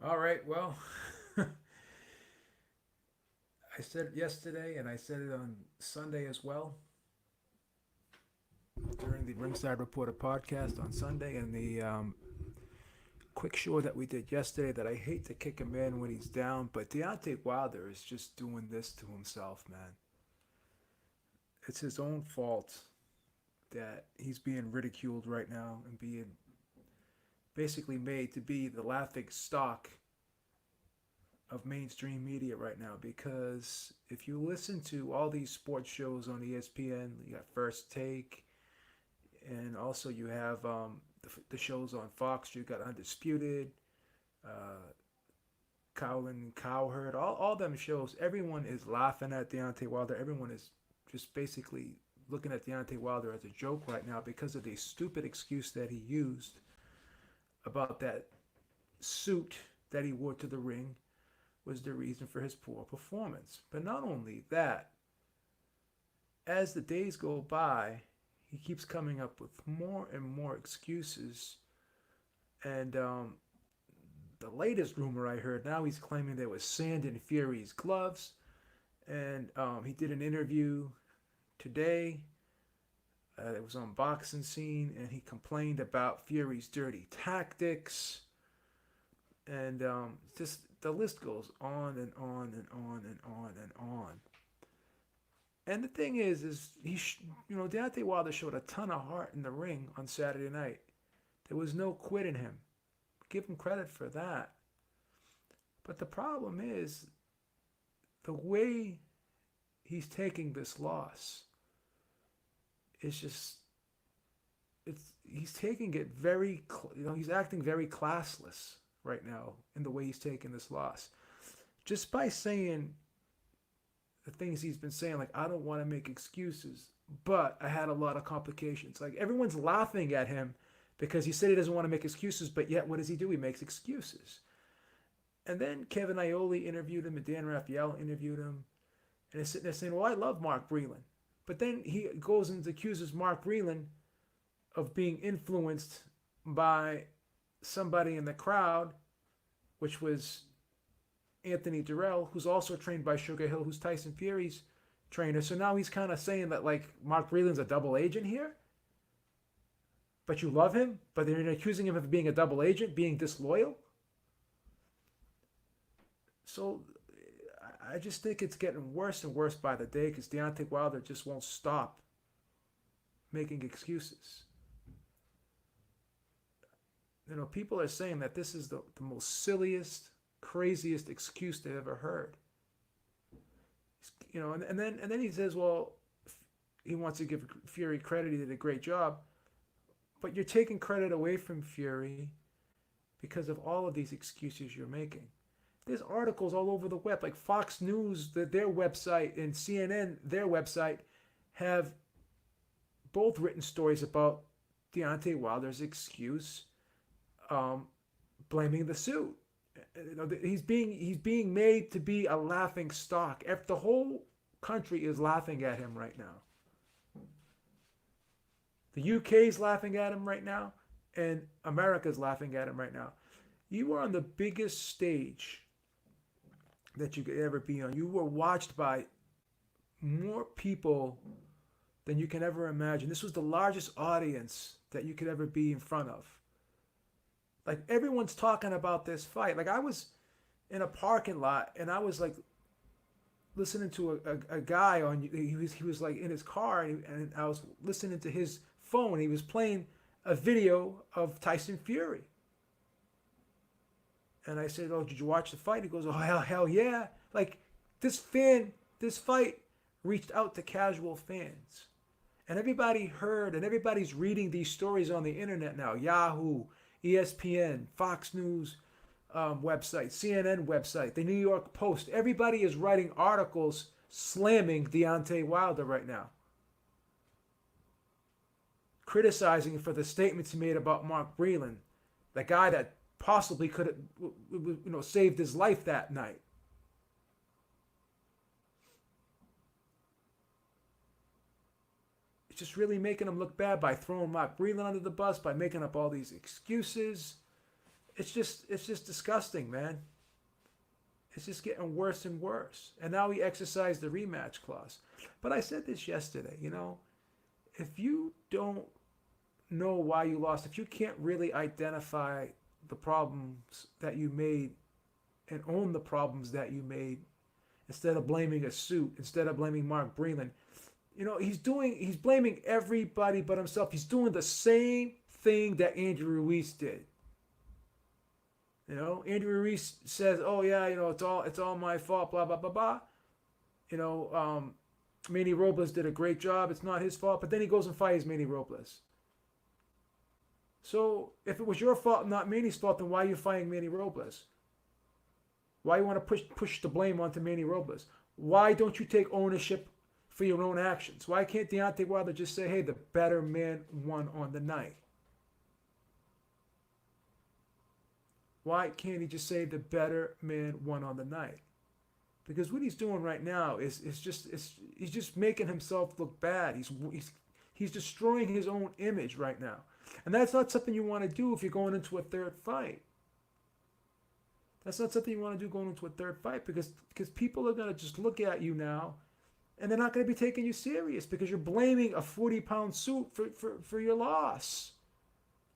All right, well, I said it yesterday and I said it on Sunday as well during the Ringside Reporter podcast on Sunday and the quick show that we did yesterday that I hate to kick a man when he's down, but Deontay Wilder is just doing this to himself, man. It's his own fault that he's being ridiculed right now and being basically made to be the laughing stock of mainstream media right now because if you listen to all these sports shows on ESPN, you got First Take, and also you have the shows on Fox. You got Undisputed, uh, Cowlin, Cowherd, all them shows. Everyone is laughing at Deontay Wilder. Everyone is just basically looking at Deontay Wilder as a joke right now because of the stupid excuse that he used about that suit that he wore to the ring was the reason for his poor performance. But not only that, as the days go by, he keeps coming up with more and more excuses. And the latest rumor I heard now he's claiming there was sand in Fury's gloves. And he did an interview today. It was on Boxing Scene, and he complained about Fury's dirty tactics. And just the list goes on and on and on and on and on. And the thing is Deontay Wilder showed a ton of heart in the ring on Saturday night. There was no quit in him. Give him credit for that. But the problem is the way he's taking this loss. It's just he's taking it very he's acting very classless right now in the way he's taking this loss. Just by saying the things he's been saying, like, I don't want to make excuses, but I had a lot of complications. Like, everyone's laughing at him because he said he doesn't want to make excuses, but yet what does he do? He makes excuses. And then Kevin Iole interviewed him and Dan Raphael interviewed him. And he's sitting there saying, well, I love Mark Breland. But then he goes and accuses Mark Breland of being influenced by somebody in the crowd, which was Anthony Durrell, who's also trained by Sugar Hill, who's Tyson Fury's trainer. So now he's kind of saying that, like, Mark Breland's a double agent here, but you love him, but they're accusing him of being a double agent, being disloyal. So I just think it's getting worse and worse by the day because Deontay Wilder just won't stop making excuses. People are saying that this is the most silliest, craziest excuse they've ever heard. And then he says, well, he wants to give Fury credit. He did a great job, but you're taking credit away from Fury because of all of these excuses you're making. There's articles all over the web, like Fox News, their website, and CNN, their website, have both written stories about Deontay Wilder's excuse, blaming the suit. He's being made to be a laughing stock. The whole country is laughing at him right now. The UK is laughing at him right now, and America's laughing at him right now. You are on the biggest stage that you could ever be on. You were watched by more people than you can ever imagine. This was the largest audience that you could ever be in front of. Like, everyone's talking about this fight. Like, I was in a parking lot and I was like listening to a guy on. He was like in his car, and I was listening to his phone. He was playing a video of Tyson Fury. And I said, "Oh, did you watch the fight?" He goes, "Oh, hell yeah!" Like, this fight reached out to casual fans, and everybody heard, and everybody's reading these stories on the internet now. Yahoo, ESPN, Fox News website, CNN website, the New York Post. Everybody is writing articles slamming Deontay Wilder right now, criticizing for the statements he made about Mark Breland, the guy that possibly could have saved his life that night. It's just really making him look bad by throwing Mark Breland under the bus, by making up all these excuses. It's just disgusting, man. It's just getting worse and worse. And now he exercised the rematch clause. But I said this yesterday, if you don't know why you lost, if you can't really identify the problems that you made and own the problems that you made, instead of blaming a suit, instead of blaming Mark Breland, he's blaming everybody but himself. He's doing the same thing that Andrew Ruiz did. Andrew Ruiz says, "Oh yeah, it's all my fault." Blah blah blah blah. Manny Robles did a great job. It's not his fault. But then he goes and fires Manny Robles. So if it was your fault, not Manny's fault, then why are you firing Manny Robles? Why you want to push the blame onto Manny Robles? Why don't you take ownership for your own actions? Why can't Deontay Wilder just say, "Hey, the better man won on the night"? Why can't he just say the better man won on the night? Because what he's doing right now is he's just making himself look bad. He's destroying his own image right now, and that's not something you want to do if you're going into a third fight. That's not something you want to do going into a third fight because people are going to just look at you now, and they're not going to be taking you serious because you're blaming a 40-pound suit for your loss.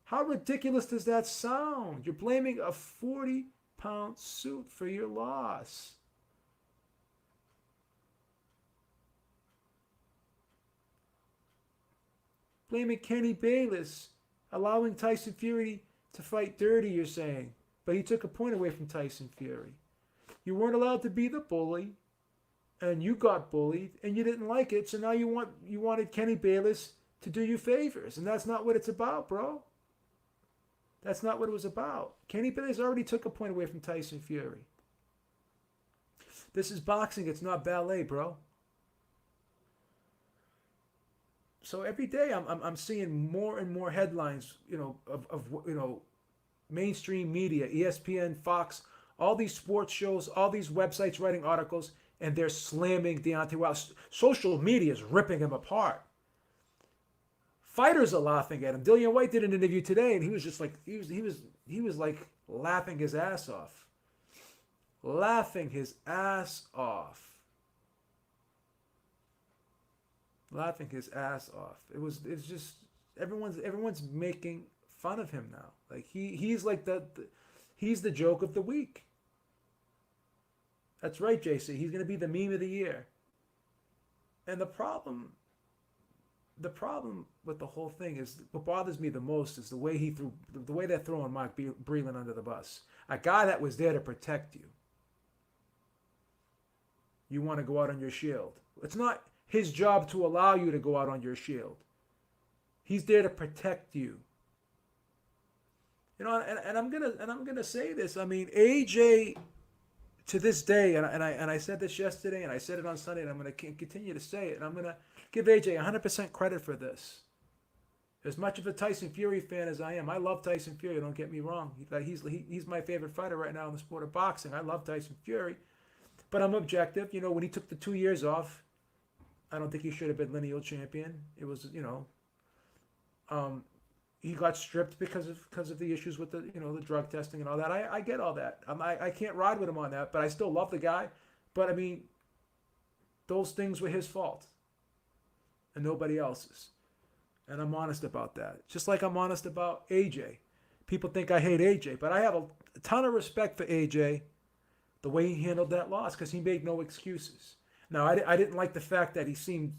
How ridiculous does that sound? You're blaming a 40-pound suit for your loss. Blaming Kenny Bayless, allowing Tyson Fury to fight dirty, you're saying. But he took a point away from Tyson Fury. You weren't allowed to be the bully, and you got bullied, and you didn't like it, so now you wanted Kenny Bayless to do you favors, and that's not what it's about, bro. That's not what it was about. Kenny Bayless already took a point away from Tyson Fury. This is boxing. It's not ballet, bro. So every day I'm seeing more and more headlines, of mainstream media, ESPN, Fox, all these sports shows, all these websites writing articles, and they're slamming Deontay Wilder. Social media is ripping him apart. Fighters are laughing at him. Dillian White did an interview today, and he was just like he was like laughing his ass off, laughing his ass off, laughing his ass off. It's just everyone's making fun of him now. Like he's like he's the joke of the week. That's right, JC. He's gonna be the meme of the year. And the problem with the whole thing is what bothers me the most is the way they're throwing Mark Breland under the bus. A guy that was there to protect you. You want to go out on your shield. It's not his job to allow you to go out on your shield. He's there to protect you. And I'm gonna say this. I mean, AJ, to this day, and I said this yesterday, and I said it on Sunday, and I'm gonna continue to say it, and I'm gonna give AJ 100% credit for this. As much of a Tyson Fury fan as I am, I love Tyson Fury. Don't get me wrong. He's my favorite fighter right now in the sport of boxing. I love Tyson Fury, but I'm objective. When he took the 2 years off, I don't think he should have been lineal champion. It was, he got stripped because of the issues with the drug testing and all that. I get all that. I can't ride with him on that, but I still love the guy. But I mean, those things were his fault and nobody else's. And I'm honest about that. Just like I'm honest about AJ. People think I hate AJ, but I have a ton of respect for AJ, the way he handled that loss, because he made no excuses. Now, I didn't like the fact that he seemed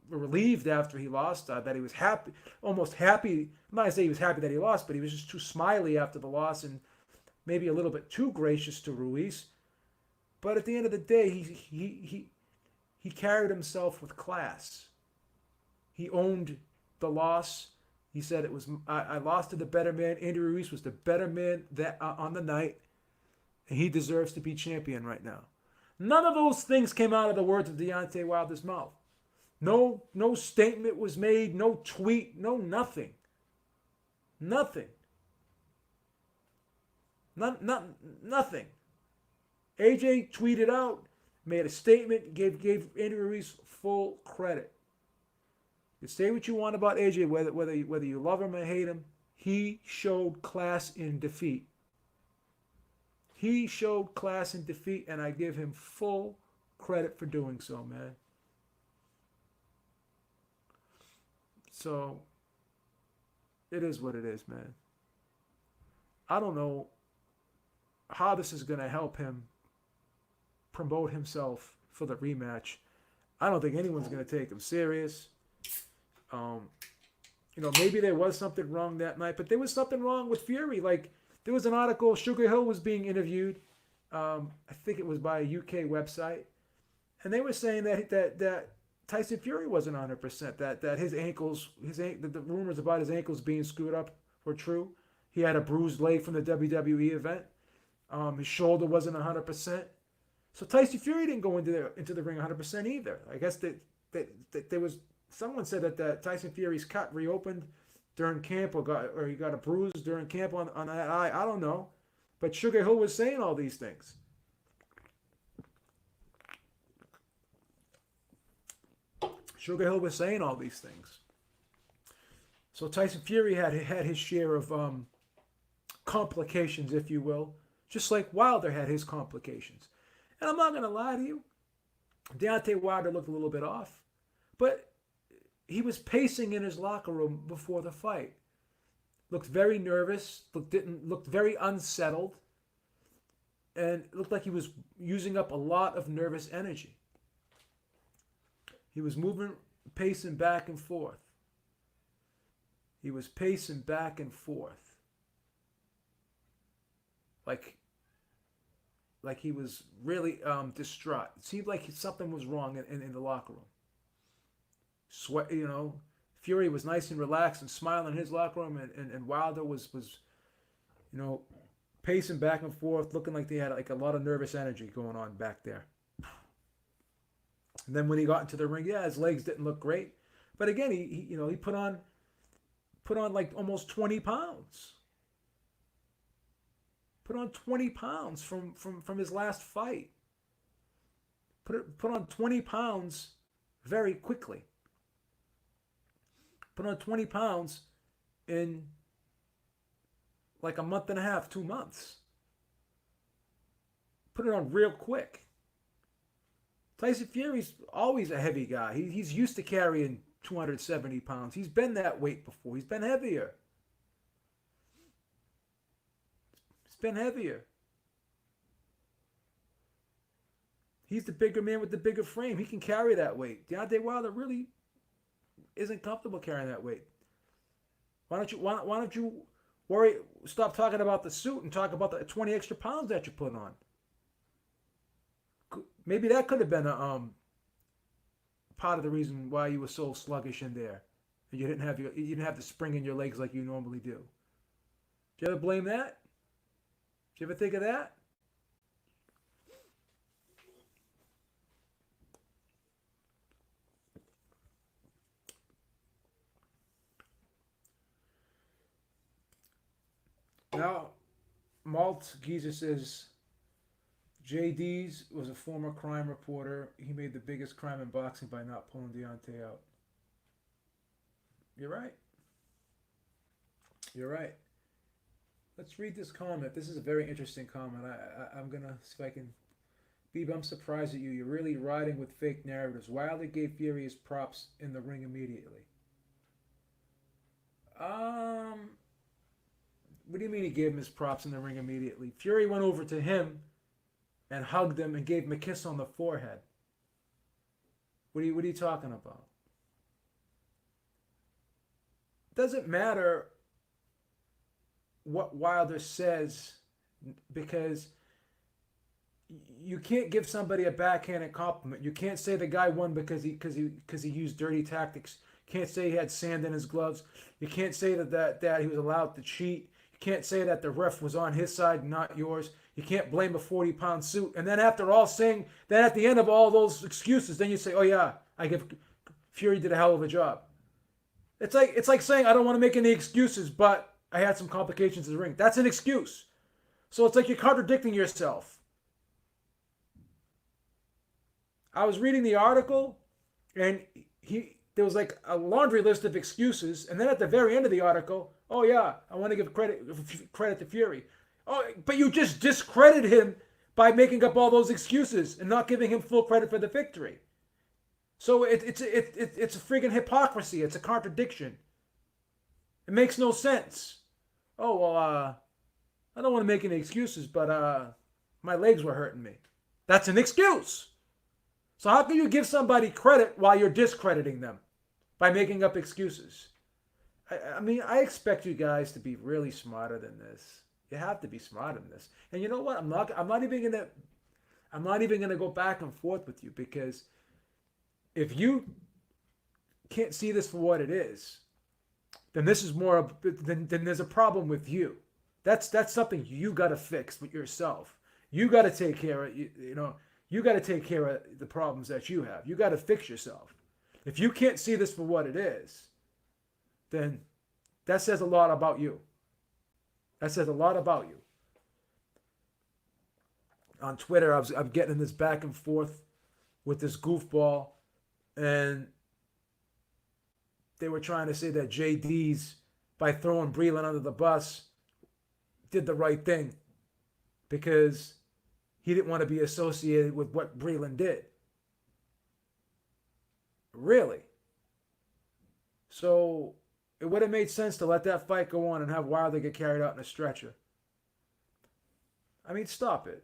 relieved after he lost, that he was happy, almost happy. I'm not going to say he was happy that he lost, but he was just too smiley after the loss and maybe a little bit too gracious to Ruiz. But at the end of the day, he carried himself with class. He owned the loss. He said it was I lost to the better man. Andy Ruiz was the better man on the night, and he deserves to be champion right now. None of those things came out of the words of Deontay Wilder's mouth. No statement was made, no tweet, nothing. Nothing. Nothing. AJ tweeted out, made a statement, gave Andy Ruiz full credit. You say what you want about AJ, whether you love him or hate him, He showed class in defeat. He showed class in defeat, and I give him full credit for doing so, man. So it is what it is, man. I don't know how this is going to help him promote himself for the rematch. I don't think anyone's going to take him serious. Um, maybe there was something wrong that night, but there was something wrong with Fury. Like, there was an article, Sugar Hill was being interviewed. I think it was by a UK website, and they were saying that Tyson Fury wasn't 100%. That his ankles, the rumors about his ankles being screwed up were true. He had a bruised leg from the WWE event. His shoulder wasn't 100%. So Tyson Fury didn't go into the ring 100% either. I guess that there was someone said that Tyson Fury's cut reopened during camp, or he got a bruise during camp on that eye. I don't know, but Sugar Hill was saying all these things. Sugar Hill was saying all these things. So Tyson Fury had his share of complications, if you will, just like Wilder had his complications. And I'm not going to lie to you, Deontay Wilder looked a little bit off, but he was pacing in his locker room before the fight. Looked very nervous, looked very unsettled, and it looked like he was using up a lot of nervous energy. He was pacing back and forth. He was pacing back and forth. Like he was really distraught. It seemed like something was wrong in the locker room. Sweat, Fury was nice and relaxed and smiling in his locker room, and Wilder was pacing back and forth, looking like they had like a lot of nervous energy going on back there. And then when he got into the ring, his legs didn't look great, but again, he put on like almost 20 pounds. Put on 20 pounds from his last fight. Put on 20 pounds very quickly. Put on 20 pounds in like a month and a half, 2 months. Put it on real quick. Tyson Fury's always a heavy guy. He's used to carrying 270 pounds. He's been that weight before. He's been heavier. Been heavier. He's the bigger man with the bigger frame. He can carry that weight. Deontay Wilder really isn't comfortable carrying that weight. Why don't you worry? Stop talking about the suit and talk about the 20 extra pounds that you put on. Maybe that could have been a part of the reason why you were so sluggish in there. You didn't have the spring in your legs like you normally do. Do you ever blame that? Did you ever think of that? Now, Malt Geezer says, JD's was a former crime reporter. He made the biggest crime in boxing by not pulling Deontay out. You're right. You're right. Let's read this comment. This is a very interesting comment. I'm going to see if I can... Beeb, I'm surprised at you. You're really riding with fake narratives. Wilder gave Fury his props in the ring immediately. What do you mean he gave him his props in the ring immediately? Fury went over to him and hugged him and gave him a kiss on the forehead. What are you talking about? Doesn't matter what Wilder says, because you can't give somebody a backhanded compliment. You can't say the guy won because he used dirty tactics. You can't say he had sand in his gloves. You can't say that he was allowed to cheat. You can't say that the ref was on his side and not yours. You can't blame a 40-pound suit. And then after all saying that, at the end of all those excuses, then you say, oh yeah, I give Fury did a hell of a job. It's like saying I don't want to make any excuses, but I had some complications in the ring. That's an excuse. So it's like you're contradicting yourself. I was reading the article, and there was like a laundry list of excuses, and then at the very end of the article, Oh yeah, I want to give credit to Fury. Oh, but you just discredit him by making up all those excuses and not giving him full credit for the victory. So it's a friggin' hypocrisy. It's a contradiction. It makes no sense. Oh well, I don't want to make any excuses, but my legs were hurting me. That's an excuse. So how can you give somebody credit while you're discrediting them by making up excuses? I mean, I expect you guys to be really smarter than this. You have to be smarter than this. And you know what? I'm not even gonna go back and forth with you, because if you can't see this for what it is, then this is more of then there's a problem with you. That's something you got to fix with yourself. You got to take care of you got to take care of the problems that you have. You got to fix yourself. If you can't see this for what it is, then that says a lot about you. That says a lot about you. On Twitter, I'm getting this back and forth with this goofball, and they were trying to say that JD's, by throwing Breland under the bus, did the right thing because he didn't want to be associated with what Breland did. Really? So it would have made sense to let that fight go on and have Wilder get carried out in a stretcher. I mean, stop it.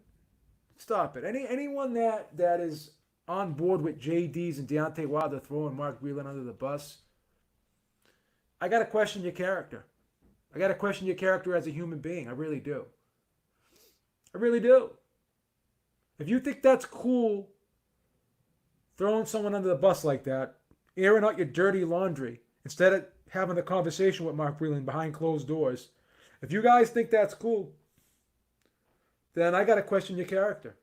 Stop it. Anyone that is on board with JD's and Deontay Wilder throwing Mark Breland under the bus, I got to question your character. I got to question your character as a human being. I really do. I really do. If you think that's cool, throwing someone under the bus like that, airing out your dirty laundry, instead of having a conversation with Mark Breland behind closed doors, if you guys think that's cool, then I got to question your character.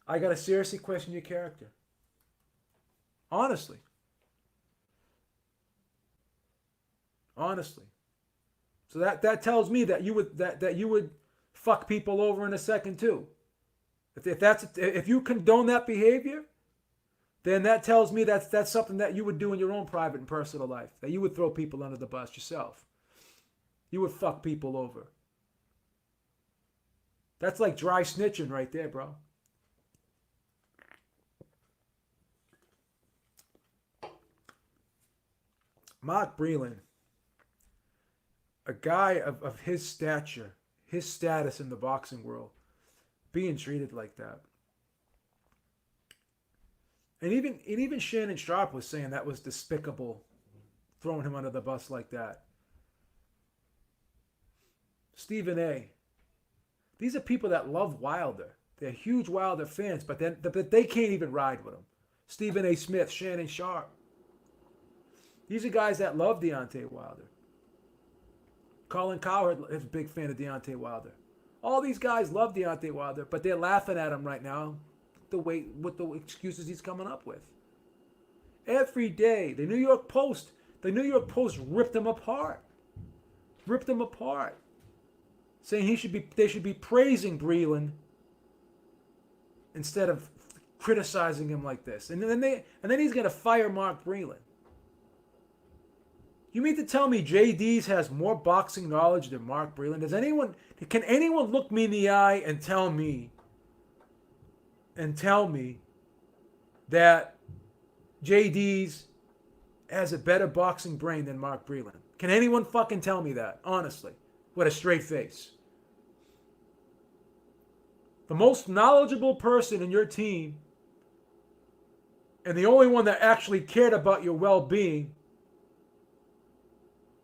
I got to seriously question your character. Honestly. Honestly. So that tells me that you would fuck people over in a second too. If you condone that behavior, then that tells me that's something that you would do in your own private and personal life. That you would throw people under the bus yourself. You would fuck people over. That's like dry snitching right there, bro. Mark Breland, a guy of his stature, his status in the boxing world, being treated like that. And even Shannon Sharp was saying that was despicable, throwing him under the bus like that. Stephen A. These are people that love Wilder. They're huge Wilder fans, but they can't even ride with him. Stephen A. Smith, Shannon Sharp. These are guys that love Deontay Wilder. Colin Cowherd is a big fan of Deontay Wilder. All these guys love Deontay Wilder, but they're laughing at him right now with the excuses he's coming up with. Every day, the New York Post ripped him apart. Ripped him apart. Saying they should be praising Breland instead of criticizing him like this. And then he's gonna fire Mark Breland. You mean to tell me JD's has more boxing knowledge than Mark Breland? Can anyone look me in the eye and tell me that JD's has a better boxing brain than Mark Breland? Can anyone fucking tell me that, honestly, with a straight face? The most knowledgeable person in your team and the only one that actually cared about your well-being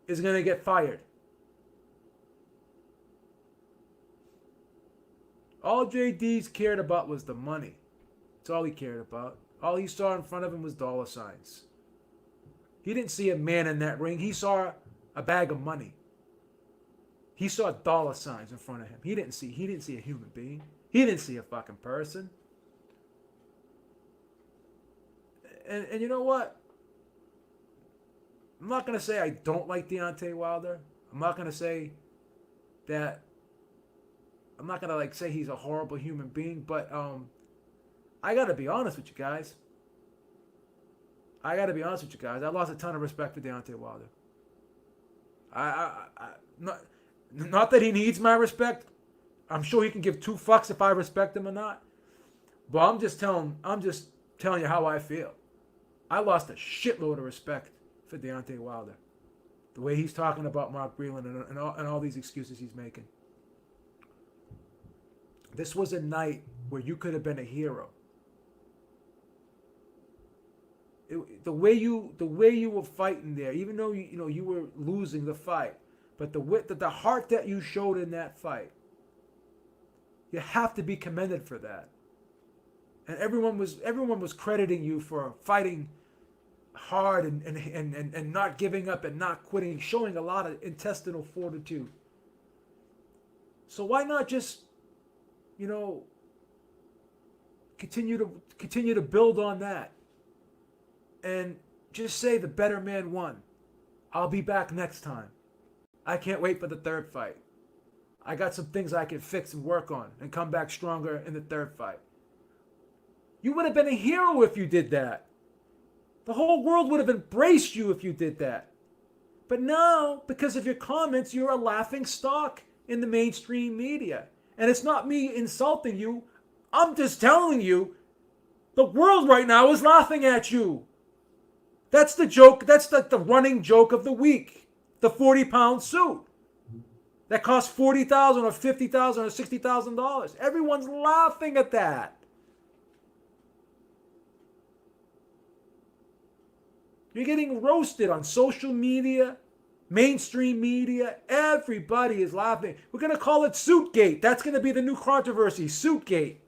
is going to get fired. All JD's cared about was the money. That's all he cared about. All he saw in front of him was dollar signs. He didn't see a man in that ring. He saw a bag of money. He saw dollar signs in front of him. He didn't see a human being. He didn't see a fucking person. And you know what? I'm not going to say I don't like Deontay Wilder. I'm not going to say that. I'm not going to say he's a horrible human being, but I got to be honest with you guys. I lost a ton of respect for Deontay Wilder. Not, not that he needs my respect. I'm sure he can give two fucks if I respect him or not. But I'm just telling you how I feel. I lost a shitload of respect for Deontay Wilder. The way he's talking about Mark Breland and all these excuses he's making. This was a night where you could have been a hero. The way you were fighting there, even though you were losing the fight, but the heart that you showed in that fight, you have to be commended for that. And everyone was crediting you for fighting hard and not giving up and not quitting, showing a lot of intestinal fortitude. So why not just, continue to build on that and just say the better man won. I'll be back next time. I can't wait for the third fight. I got some things I can fix and work on and come back stronger in the third fight. You would have been a hero if you did that. The whole world would have embraced you if you did that. But now, because of your comments, you're a laughing stock in the mainstream media. And it's not me insulting you. I'm just telling you, the world right now is laughing at you. That's the joke. That's the running joke of the week. The 40-pound suit that costs $40,000 or $50,000 or $60,000. Everyone's laughing at that. You're getting roasted on social media, mainstream media. Everybody is laughing. We're going to call it Suitgate. That's going to be the new controversy, Suitgate.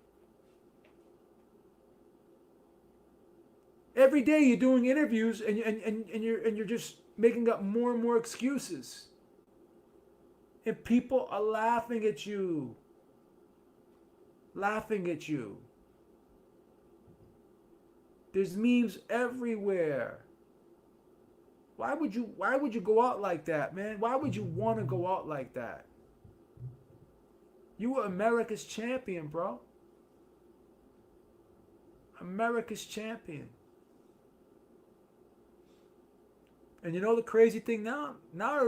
Every day you're doing interviews and you're just making up more and more excuses. And people are laughing at you. Laughing at you. There's memes everywhere. Why would you go out like that, man? Why would you want to go out like that? You were America's champion, bro. America's champion. And you know the crazy thing now? Now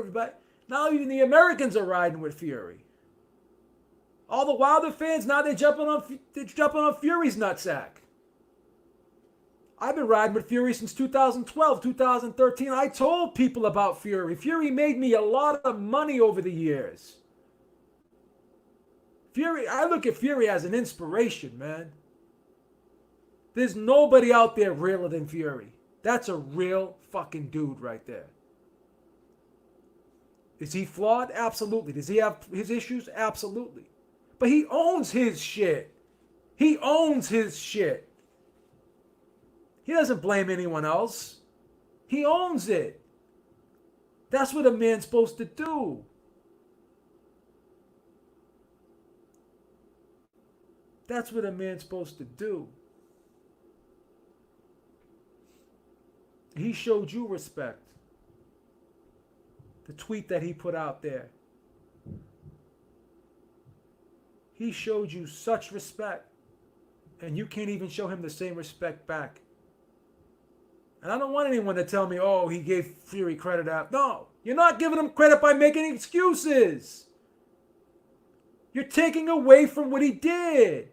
even the Americans are riding with Fury. All the Wilder fans, now they're jumping on Fury's nutsack. I've been riding with Fury since 2012, 2013. I told people about Fury. Fury made me a lot of money over the years. I look at Fury as an inspiration, man. There's nobody out there realer than Fury. That's a real fucking dude right there. Is he flawed? Absolutely. Does he have his issues? Absolutely. But he owns his shit. He owns his shit. He doesn't blame anyone else. He owns it. That's what a man's supposed to do. That's what a man's supposed to do. He showed you respect. The tweet that he put out there. He showed you such respect. And you can't even show him the same respect back. And I don't want anyone to tell me, oh, he gave Fury credit out. No, you're not giving him credit by making excuses. You're taking away from what he did.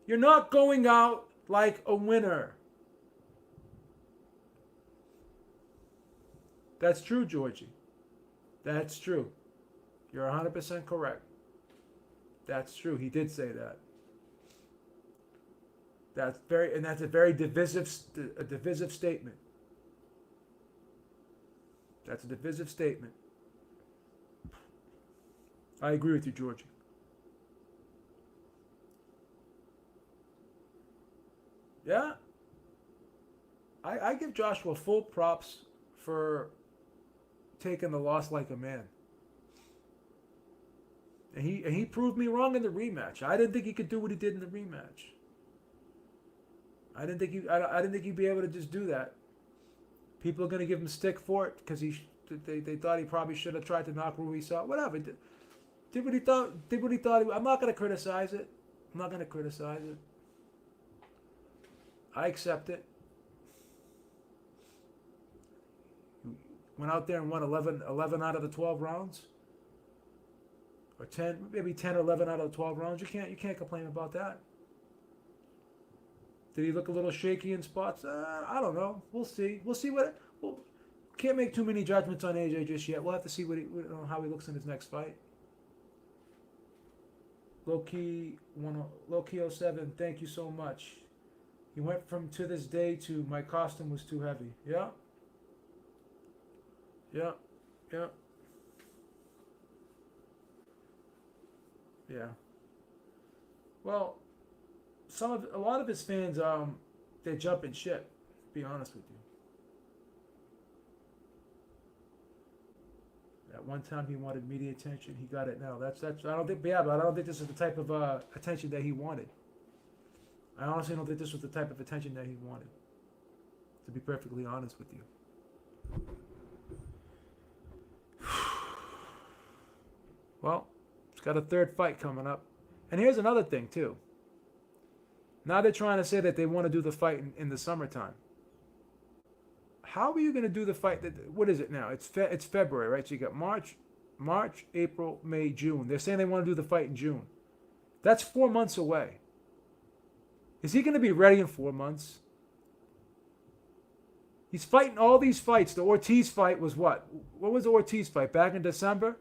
You're not going out like a winner. That's true, Georgie. That's true. You're 100% correct. That's true. He did say that. That's a very divisive statement. That's a divisive statement. I agree with you, Georgie. Yeah. I give Joshua full props for taking the loss like a man. And he proved me wrong in the rematch. I didn't think he could do what he did in the rematch. I didn't think he'd be able to just do that. People are gonna give him stick for it because they thought he probably should have tried to knock Ruiz out. Whatever. Did what he thought. I'm not gonna criticize it. I accept it. Went out there and won 11 out of the 12 rounds. Or 10, maybe 10 or 11 out of the 12 rounds. You can't complain about that. Did he look a little shaky in spots? I don't know. We'll see. Can't make too many judgments on AJ just yet. We'll have to see how he looks in his next fight. Low-key 07, thank you so much. He went from to this day to my costume was too heavy. Yeah. Yeah. Yeah. Yeah. Well, a lot of his fans, they're jumping ship. To be honest with you. At one time, he wanted media attention. He got it now. That's. I don't think. Yeah, but I don't think this is the type of attention that he wanted. I honestly don't think this was the type of attention that he wanted. To be perfectly honest with you. Well, he's got a third fight coming up, and here's another thing too. Now they're trying to say that they want to do the fight in the summertime. How are you going to do the fight? What is it now? It's February, right? So you got March, April, May, June. They're saying they want to do the fight in June. That's 4 months away. Is he going to be ready in 4 months? He's fighting all these fights. The Ortiz fight was what? What was the Ortiz fight? Back in December?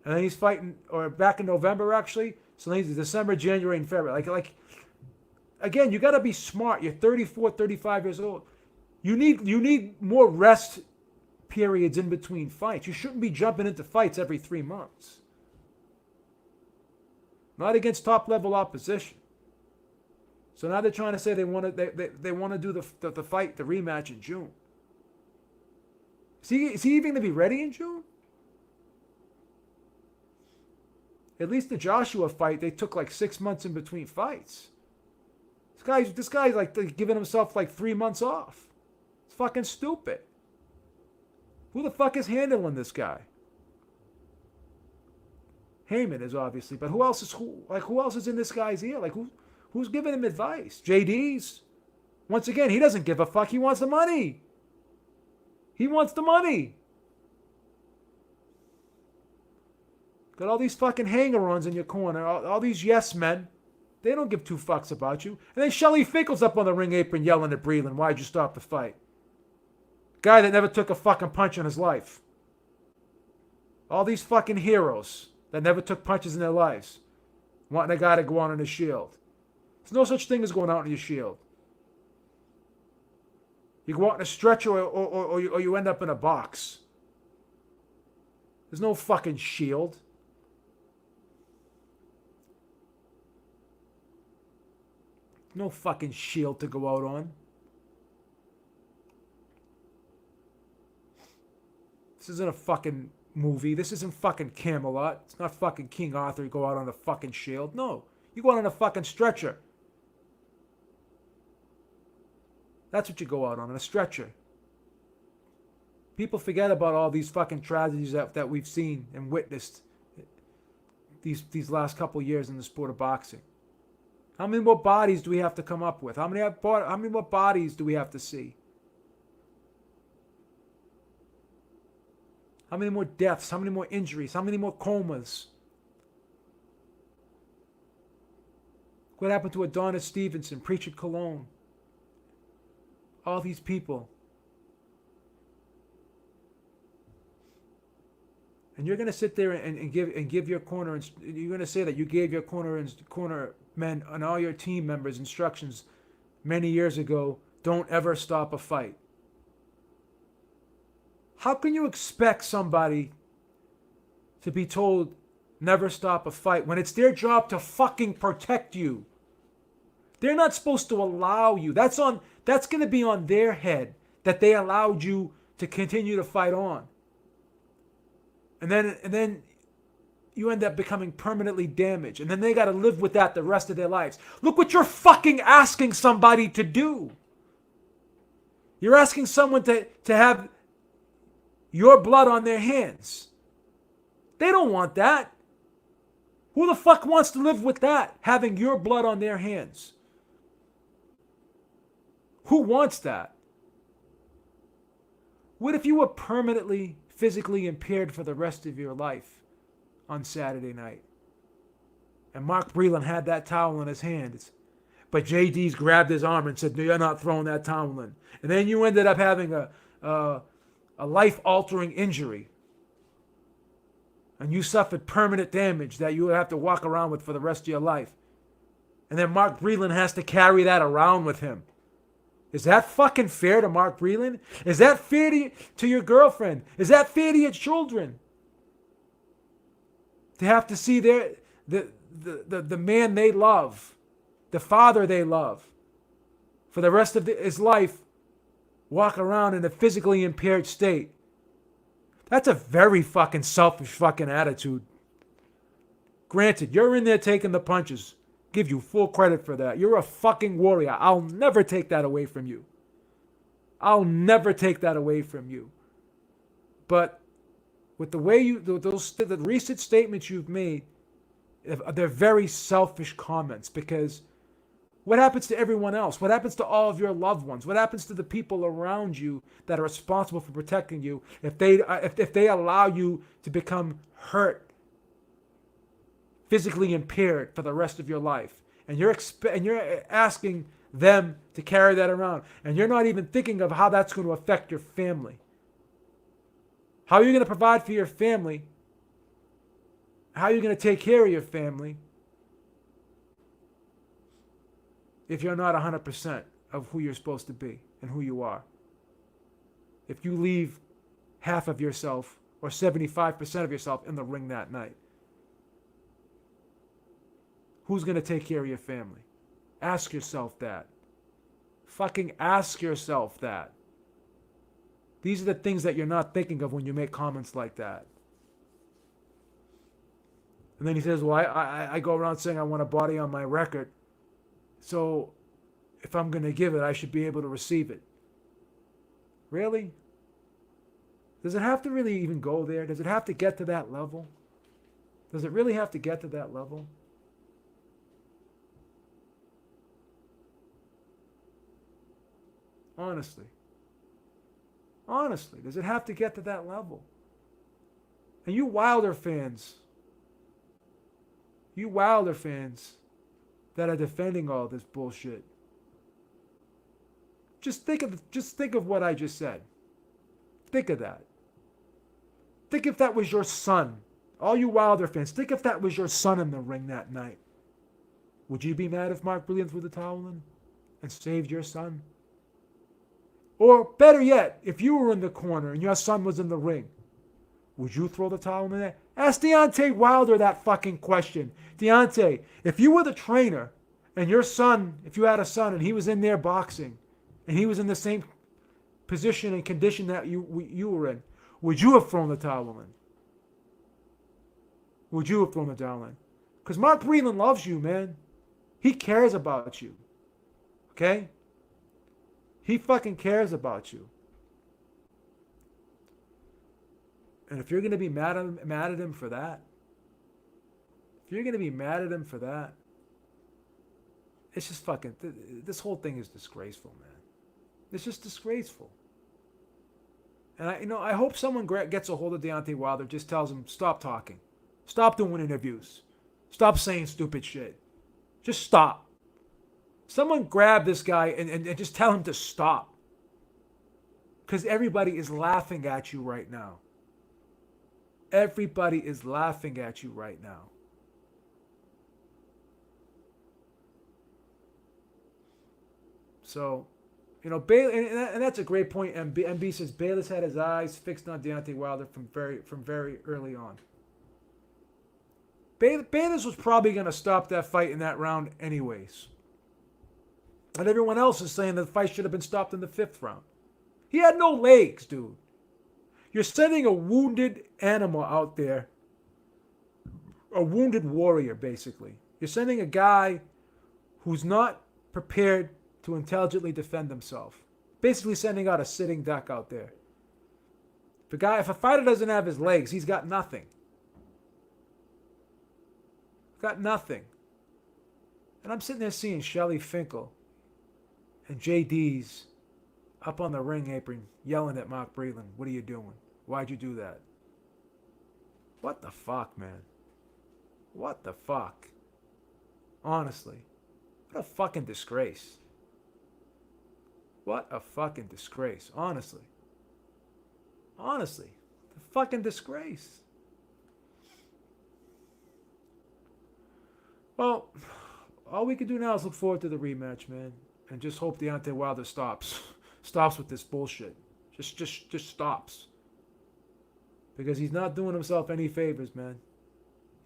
And then he's fighting, or back in November actually. So then he's December, January, and February. Like again, you got to be smart. You're 34, 35 years old. You need more rest periods in between fights. You shouldn't be jumping into fights every 3 months. Not against top level opposition. So now they're trying to say they want to do the fight, the rematch in June. Is he even going to be ready in June? At least the Joshua fight, they took like 6 months in between fights. This guy's like giving himself like 3 months off. It's fucking stupid. Who the fuck is handling this guy? Heyman is obviously, but who else is in this guy's ear? Like who's giving him advice? JD's. Once again, he doesn't give a fuck. He wants the money. He wants the money. Got all these fucking hanger-ons in your corner, all these yes men. They don't give two fucks about you. And then Shelly Finkel's up on the ring apron yelling at Breland, why'd you stop the fight? Guy that never took a fucking punch in his life. All these fucking heroes that never took punches in their lives. Wanting a guy to go out on his shield. There's no such thing as going out on your shield. You go out in a stretcher or you end up in a box. There's no fucking shield. No fucking shield to go out on. This isn't a fucking movie. This isn't fucking Camelot. It's not fucking King Arthur. You go out on a fucking shield. No. You go out on a fucking stretcher. That's what you go out on a stretcher. People forget about all these fucking tragedies that we've seen and witnessed these last couple years in the sport of boxing. How many more bodies do we have to come up with? How many more bodies do we have to see? How many more deaths? How many more injuries? How many more comas? What happened to Adonis Stevenson, Preacher Cologne? All these people. And you're going to sit there and give your corner, and you're going to say that you gave your corner men and all your team members instructions many years ago, don't ever stop a fight. How can you expect somebody to be told never stop a fight when it's their job to fucking protect you? They're not supposed to allow you. That's going to be on their head that they allowed you to continue to fight on. And then you end up becoming permanently damaged. And then they got to live with that the rest of their lives. Look what you're fucking asking somebody to do. You're asking someone to have your blood on their hands. They don't want that. Who the fuck wants to live with that? Having your blood on their hands. Who wants that? What if you were permanently physically impaired for the rest of your life on Saturday night? And Mark Breland had that towel in his hands. But JD's grabbed his arm and said, no, you're not throwing that towel in. And then you ended up having a life-altering injury. And you suffered permanent damage that you would have to walk around with for the rest of your life. And then Mark Breland has to carry that around with him. Is that fucking fair to Mark Breland? Is that fair to your girlfriend? Is that fair to your children? To have to see the man they love, the father they love, for the rest of his life, walk around in a physically impaired state. That's a very fucking selfish fucking attitude. Granted, you're in there taking the punches. Give you full credit for that. You're a fucking warrior. I'll never take that away from you. I'll never take that away from you. But with the way the recent statements you've made, they're very selfish comments, because what happens to everyone else? What happens to all of your loved ones? What happens to the people around you that are responsible for protecting you if they allow you to become hurt, physically impaired for the rest of your life? And you're asking them to carry that around, and you're not even thinking of how that's going to affect your family. How are you going to provide for your family? How are you going to take care of your family if you're not 100% of who you're supposed to be and who you are? If you leave half of yourself or 75% of yourself in the ring that night, who's going to take care of your family? Ask yourself that. Fucking ask yourself that. These are the things that you're not thinking of when you make comments like that. And then he says, well, I go around saying I want a body on my record. So if I'm going to give it, I should be able to receive it. Really? Does it have to really even go there? Does it have to get to that level? Does it really have to get to that level? Honestly, does it have to get to that level? And you Wilder fans that are defending all this bullshit, just think of what I just said. Think of that. Think if that was your son. All you Wilder fans, think if that was your son in the ring that night. Would you be mad if Mark Breland threw the towel in and saved your son? Or better yet, if you were in the corner and your son was in the ring, would you throw the towel in there? Ask Deontay Wilder that fucking question. Deontay, if you were the trainer and your son, if you had a son and he was in there boxing and he was in the same position and condition that you were in, would you have thrown the towel in? Would you have thrown the towel in? Because Mark Breland loves you, man. He cares about you. Okay? He fucking cares about you. And if you're going to be mad at him for that, it's just fucking, this whole thing is disgraceful, man. It's just disgraceful. And I hope someone gets a hold of Deontay Wilder, just tells him, stop talking. Stop doing interviews. Stop saying stupid shit. Just stop. Someone grab this guy and just tell him to stop. Because everybody is laughing at you right now. Everybody is laughing at you right now. So, Bayley, and that's a great point. MB says Bayless had his eyes fixed on Deontay Wilder from very early on. Bayless was probably going to stop that fight in that round anyways. And everyone else is saying that the fight should have been stopped in the 5th round. He had no legs, dude. You're sending a wounded animal out there, a wounded warrior, basically. You're sending a guy who's not prepared to intelligently defend himself. Basically sending out a sitting duck out there. If a fighter doesn't have his legs, he's got nothing. Got nothing. And I'm sitting there seeing Shelly Finkel and JD's up on the ring apron yelling at Mark Breland. What are you doing? Why'd you do that? What the fuck, man? What the fuck? Honestly. What a fucking disgrace. What a fucking disgrace. Honestly. Honestly. The fucking disgrace. Well, all we can do now is look forward to the rematch, man. And just hope Deontay Wilder stops. Stops with this bullshit. Just stops. Because he's not doing himself any favors, man.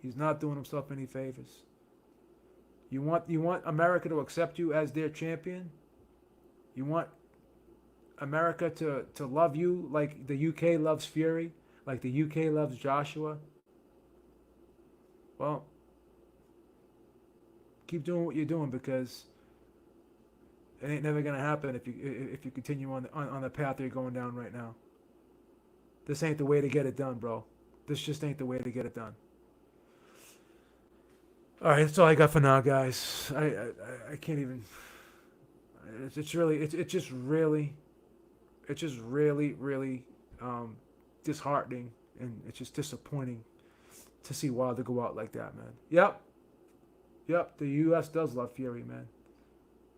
He's not doing himself any favors. You want America to accept you as their champion? You want America to love you like the UK loves Fury, like the UK loves Joshua? Well, keep doing what you're doing, because it ain't never gonna happen if you continue on the path you're going down right now. This ain't the way to get it done, bro. This just ain't the way to get it done. All right, that's all I got for now, guys. I can't even. It's just really disheartening, and it's just disappointing to see Wilder go out like that, man. Yep. The U.S. does love Fury, man.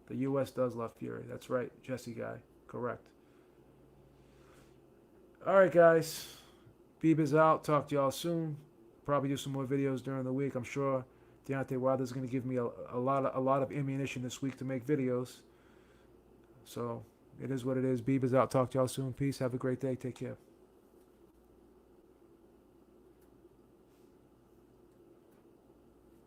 The U.S. does love Fury. That's right, Jesse guy. Correct. All right, guys. Bieber's out. Talk to y'all soon. Probably do some more videos during the week. I'm sure Deontay Wilder's going to give me a lot of ammunition this week to make videos. So it is what it is. Bieber's out. Talk to y'all soon. Peace. Have a great day. Take care.